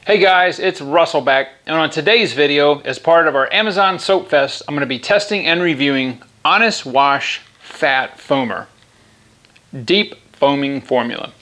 Hey guys, it's Russell back, and on today's video, as part of our Amazon Soap Fest, I'm going to be testing and reviewing Honest Wash Fat Foamer Deep Foaming Formula.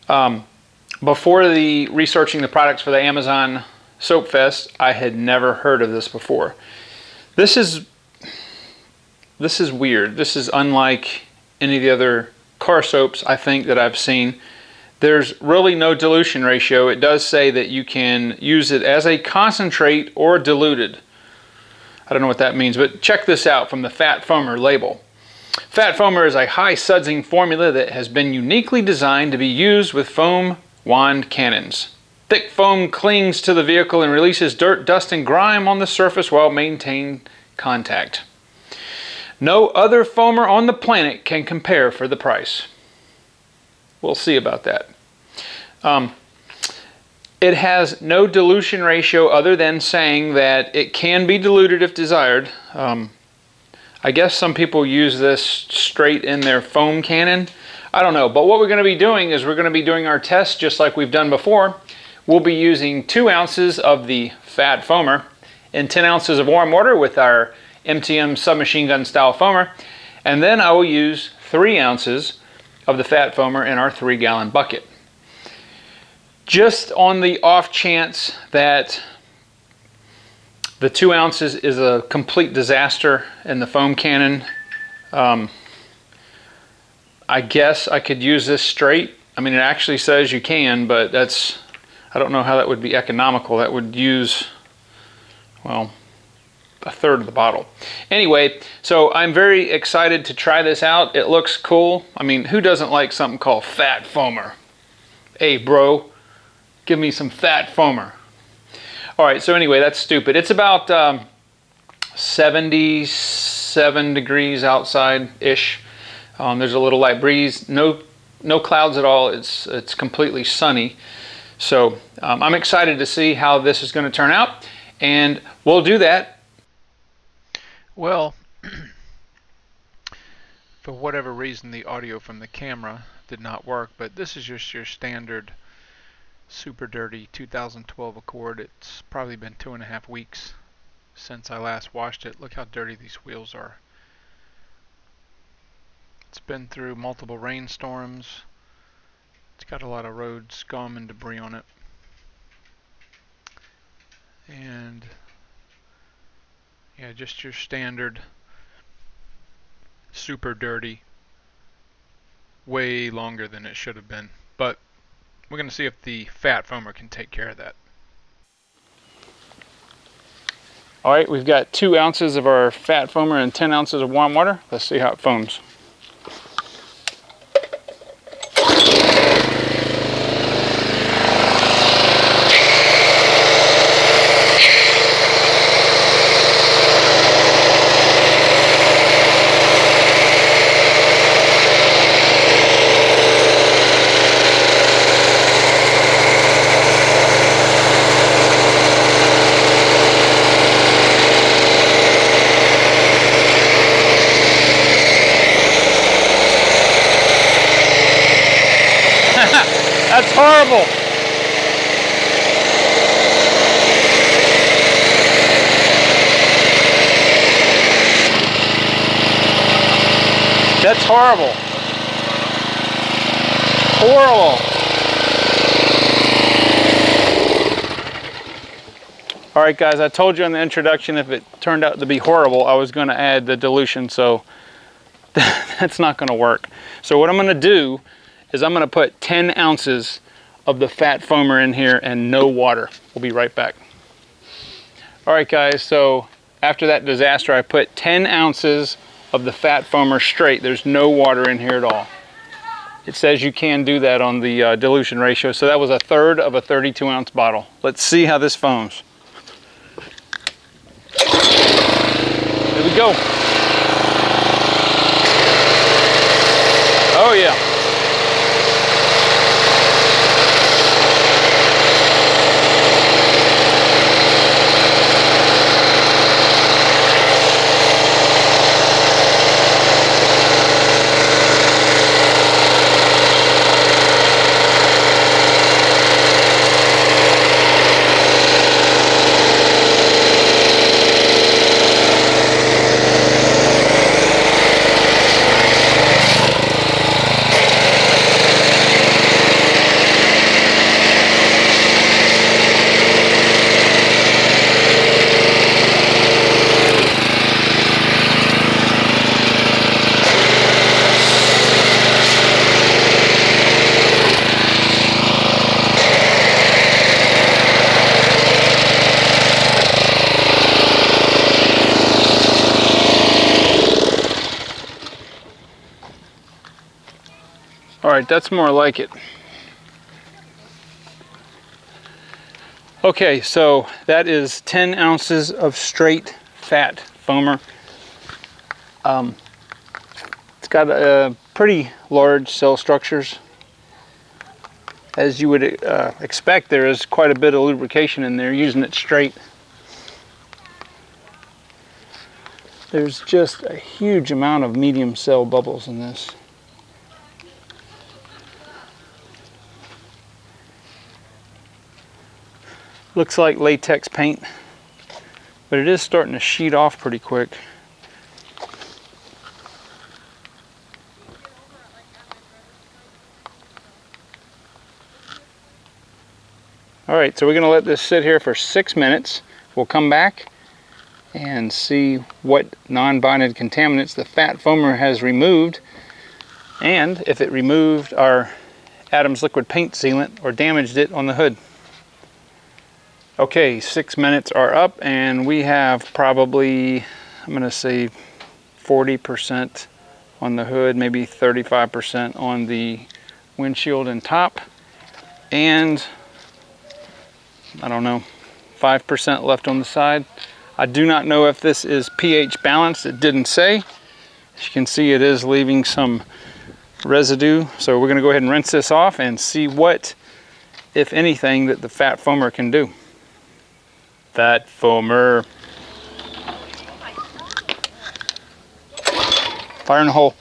Before researching the products for the Amazon Soap Fest, I had never heard of this before. This is weird. This is unlike any of the other car soaps I think that I've seen. There's really no dilution ratio. It does say that you can use it as a concentrate or diluted. I don't know what that means, but check this out from the Fat Foamer label. Fat Foamer is a high sudsing formula that has been uniquely designed to be used with foam wand cannons. Thick foam clings to the vehicle and releases dirt, dust, and grime on the surface while maintaining contact. No other foamer on the planet can compare for the price. We'll see about that. It has no dilution ratio other than saying that it can be diluted if desired. I guess some people use this straight in their foam cannon. I don't know, but what we're going to be doing is we're going to be doing our test just like we've done before. We'll be using 2 ounces of the Fat Foamer and 10 ounces of warm water with our MTM submachine gun style foamer, and then I will use 3 ounces of the Fat Foamer in our 3-gallon bucket. Just on the off chance that the 2 ounces is a complete disaster in the foam cannon, I guess I could use this straight. I mean, it actually says you can, but I don't know how that would be economical. That would use, well, a third of the bottle. Anyway, so I'm very excited to try this out. It looks cool. I mean, who doesn't like something called Fat Foamer? Hey bro, give me some Fat Foamer. Alright, so anyway, that's stupid. It's about 77 degrees outside-ish. There's a little light breeze. No clouds at all. It's completely sunny. So I'm excited to see how this is going to turn out, and we'll do that. Well, for whatever reason, the audio from the camera did not work, but this is just your standard super dirty 2012 Accord. It's probably been 2.5 weeks since I last washed it. Look how dirty these wheels are. It's been through multiple rainstorms. It's got a lot of road scum and debris on it. And yeah, just your standard super dirty, way longer than it should have been. But we're going to see if the Fat Foamer can take care of that. Alright, we've got 2 ounces of our Fat Foamer and 10 ounces of warm water. Let's see how it foams. That's horrible. That's horrible. Horrible. Alright guys, I told you in the introduction if it turned out to be horrible, I was going to add the dilution, so that's not going to work. So what I'm going to do is I'm going to put 10 ounces of the Fat Foamer in here and no water. We'll be right back. Alright guys, so after that disaster I put 10 ounces of the Fat Foamer straight. There's no water in here at all. It says you can do that on the dilution ratio, so that was a third of a 32-ounce bottle. Let's see how this foams. Here we go. Oh yeah. right, that's more like it. Okay, so that is 10 ounces of straight fat foamer. It's got pretty large cell structures. As you would expect, there is quite a bit of lubrication in there using it straight. There's just a huge amount of medium cell bubbles in this. Looks like latex paint, but it is starting to sheet off pretty quick. All right, so we're gonna let this sit here for 6 minutes. We'll come back and see what non-bonded contaminants the fat foamer has removed, and if it removed our Adams liquid paint sealant or damaged it on the hood. Okay, 6 minutes are up and we have probably, I'm gonna say 40% on the hood, maybe 35% on the windshield and top, and I don't know, 5% left on the side. I do not know if this is pH balanced. It didn't say. As you can see, it is leaving some residue. So we're gonna go ahead and rinse this off and see what, if anything, that the fat foamer can do. Fat foamer. Fire in the hole.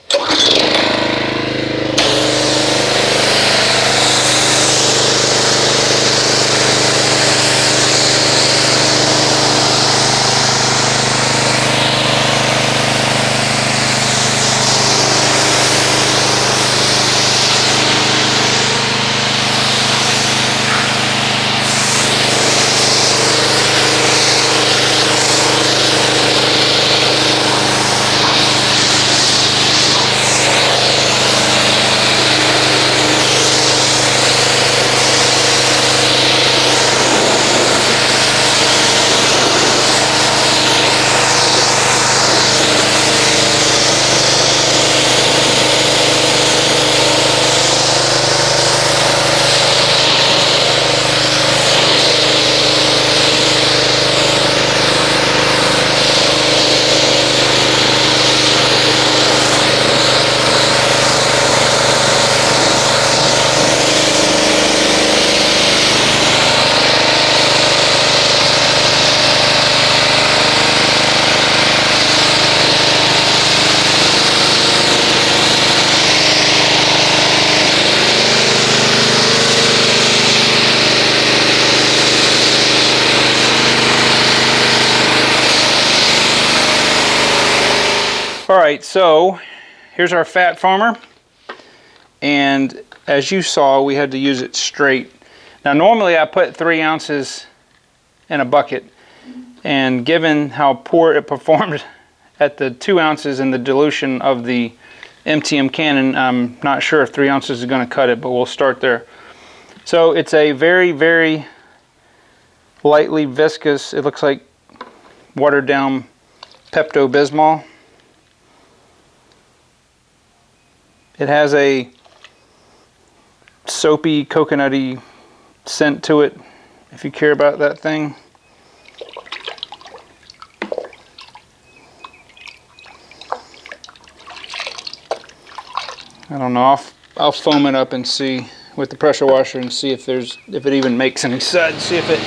All right, so here's our fat foamer, and as you saw, we had to use it straight. Now normally I put 3 ounces in a bucket, and given how poor it performed at the 2 ounces in the dilution of the MTM Cannon, I'm not sure if 3 ounces is going to cut it, but we'll start there. So it's a very, very lightly viscous, it looks like watered down Pepto-Bismol. It has a soapy, coconutty scent to it, if you care about that thing. I don't know, I'll foam it up and see with the pressure washer and see if it even makes any suds. See if it.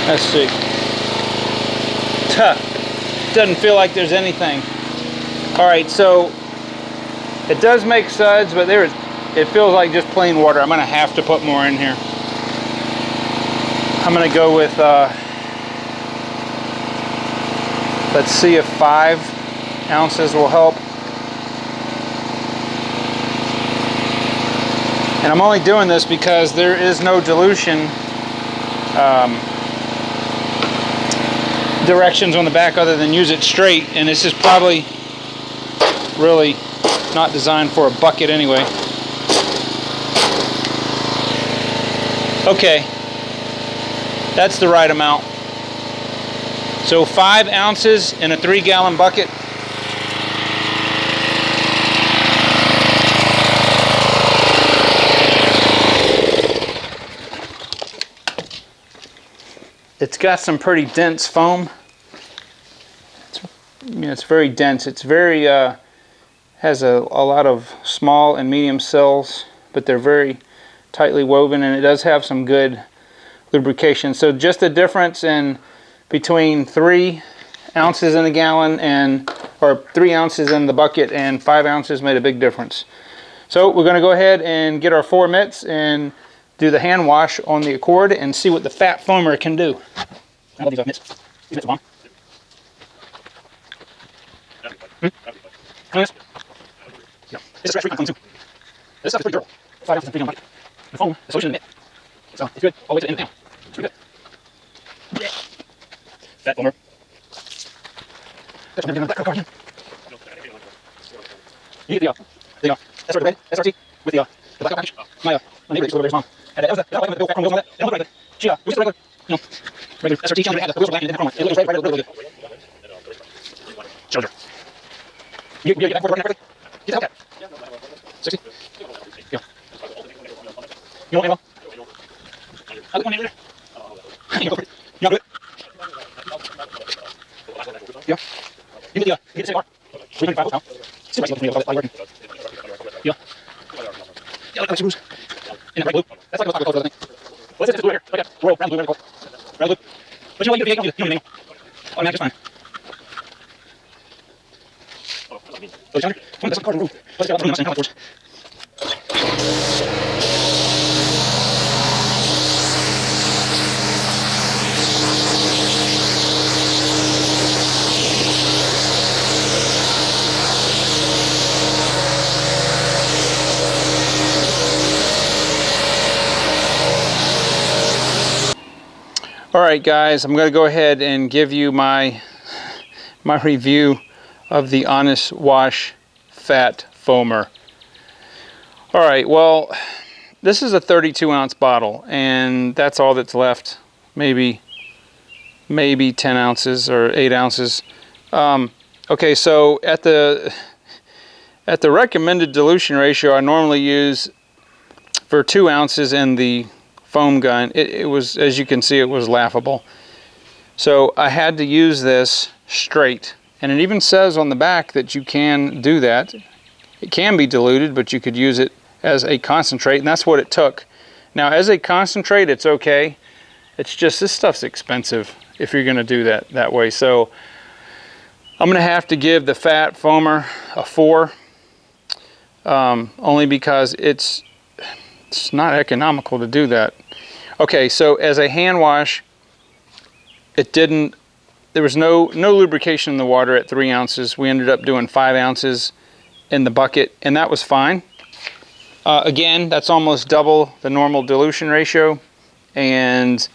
Let's see. Doesn't feel like there's anything. All right, so it does make suds, but it feels like just plain water. I'm gonna have to put more in here. I'm gonna go with, let's see if 5 ounces will help. And I'm only doing this because there is no dilution directions on the back other than use it straight, and this is probably really not designed for a bucket anyway. Okay, that's the right amount. So 5 ounces in a 3-gallon bucket. It's got some pretty dense foam. It's very dense. It's very has a lot of small and medium cells, but they're very tightly woven, and it does have some good lubrication. So just the difference in between 3 ounces in a gallon or 3 ounces in the bucket and 5 ounces made a big difference. So we're going to go ahead and get our 4 mitts and do the hand wash on the Accord and see what the fat foamer can do. I love these mitts. These mitts are bomb. This is scratch-free clean too. This stuff is pretty durable. 5 ounces in 3-gallon bucket. The foam, the solution in the mitt. So it's good all the way to the end of the panel. It's pretty good. Fat foamer. That's what I'm going to do on the you get the SRT with the blackout package. My neighbor used to live with his mom. That was the fat foam goes on that. They don't look like that. She was just regular, regular SRT. She had the wheels were black and didn't have chrome on it. It looked right, really good. Charger. You get that for the correctly? Get the Hellcat. 60. Yeah. You want me well? I'll look one neighbor there. You go for it. You want to do it? Yeah. You get the same bar. 395 now. Still nice looking for me. Yeah. Yeah, look at the screws. In that bright blue. That's like what's called, I think. What's this blue here? Like a royal brown blue, whatever it's called. Brown blue. But you know what? You don't need it. Oh, man, just fine. Oh, it's under. That's a card roof. Let's get out the room and see All right, guys, I'm going to go ahead and give you my review of the Honest Wash Fat Foamer. All right, well, this is a 32-ounce bottle, and that's all that's left. Maybe 10 ounces or 8 ounces. Okay, so at the recommended dilution ratio, I normally use for 2 ounces in the foam gun. It was, as you can see, it was laughable. So I had to use this straight, and it even says on the back that you can do that. It can be diluted, but you could use it as a concentrate, and that's what it took. Now, as a concentrate, it's okay. It's just this stuff's expensive if you're going to do that way. So I'm going to have to give the Fat Foamer a 4, only because it's not economical to do that. Okay, so as a hand wash, there was no lubrication in the water at 3 ounces. We ended up doing 5 ounces in the bucket, and that was fine. Again, that's almost double the normal dilution ratio, and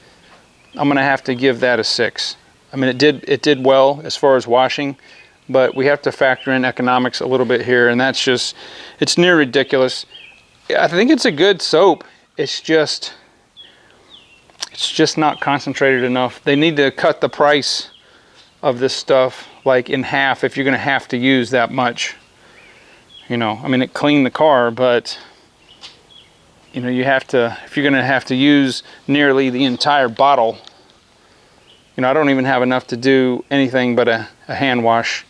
I'm gonna have to give that a 6. I mean, it did well as far as washing, but we have to factor in economics a little bit here, and that's just, it's near ridiculous. I think it's a good soap. It's just not concentrated enough. They need to cut the price of this stuff like in half if you're going to have to use that much. You know, I mean, it cleaned the car, but you know, you have to, if you're going to have to use nearly the entire bottle. You know, I don't even have enough to do anything but a hand wash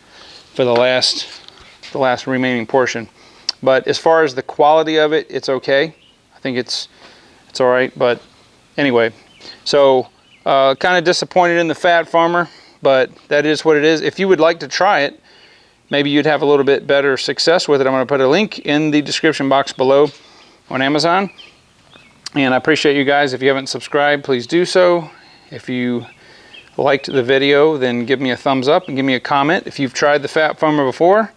for the last remaining portion. But as far as the quality of it, it's okay. I think it's all right. But anyway, so kind of disappointed in the Fat Foamer, but that is what it is. If you would like to try it, maybe you'd have a little bit better success with it. I'm going to put a link in the description box below on Amazon. And I appreciate you guys. If you haven't subscribed, please do so. If you liked the video, then give me a thumbs up and give me a comment. If you've tried the Fat Foamer before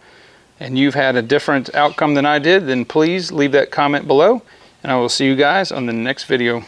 and you've had a different outcome than I did, then please leave that comment below, and I will see you guys on the next video.